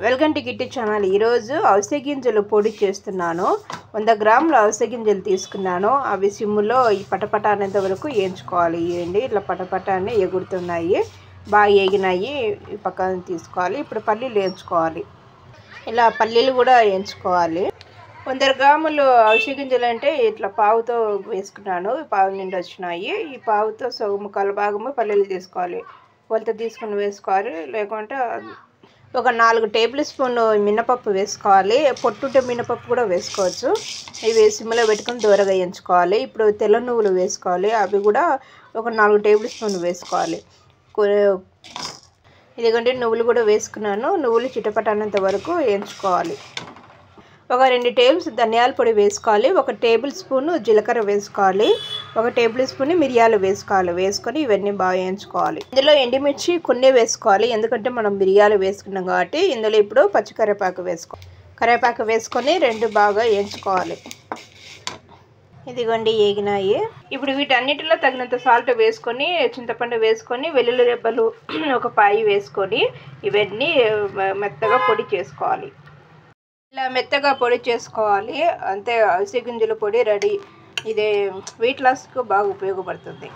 Welcome to kitty channel. ఈరోజు అవిసె గింజలు పొడి చేస్తున్నాను. 100 గ్రాముల అవిసె గింజలు తీసుకున్నాను. అవి సిమ్ములో ఈ పటపట అనేంత వరకు వేయించుకోవాలి. ఇవ్వండి ఇట్లా పటపట అని ఎగురుతున్నాయి, బాగా వేగినాయి. ఈ పక్కన తీసుకోవాలి. ఇప్పుడు పల్లీలు వేయించుకోవాలి. ఇలా పల్లీలు కూడా వేయించుకోవాలి. 100 గ్రాములు అవిసె గింజలు అంటే ఇట్లా పావుతో వేసుకున్నాను. పావు నిండి వచ్చినాయి. ఈ పావుతో ముక్కాలు భాగము పల్లీలు తీసుకోవాలి. కొలత తీసుకుని వేసుకోవాలి. లేకుంటే ఒక 4 టేబుల్ స్పూన్లు మినపప్పు వేసుకోవాలి. పొట్టుంటే మినపప్పు కూడా వేసుకోవచ్చు. ఇవి సిమ్లో పెట్టుకొని దూరగా వేయించుకోవాలి. ఇప్పుడు తెల్ల నువ్వులు వేసుకోవాలి. అవి కూడా ఒక 4 టేబుల్ స్పూన్లు వేసుకోవాలి. ఇదిగోండి నువ్వులు కూడా వేసుకున్నాను. నువ్వులు చిటపటన్నంత వరకు వేయించుకోవాలి. ఒక 2 టేబుల్స్ ధనియాల పొడి వేసుకోవాలి. 1 టేబుల్ స్పూన్ జీలకర్ర వేసుకోవాలి. 1 టేబుల్ స్పూన్ మిరియాలు వేసుకోవాలి. వేసుకొని ఇవన్నీ బాగా వేయించుకోవాలి. ఇందులో ఎండుమిర్చి కొన్ని వేసుకోవాలి, ఎందుకంటే మనం మిరియాలు వేసుకున్నాం కాబట్టి. ఇందులో ఇప్పుడు పచ్చి కరివేపాకు వేసుకొని 2 బాగా వేయించుకోవాలి. ఇదిగోండి వేగినాయి. ఇప్పుడు వీటన్నిటిలో తగినంత సాల్ట్ వేసుకొని, చింతపండు వేసుకొని, వెల్లుల్లి రెబ్బలు ఒక పాయి వేసుకొని ఇవన్నీ మెత్తగా పొడి చేసుకోవాలి. ఇలా మెత్తగా పొడి చేసుకోవాలి. అంతే, అవిసె గింజల పొడి రెడీ. ఇదే వెయిట్ లాస్కు బాగా ఉపయోగపడుతుంది.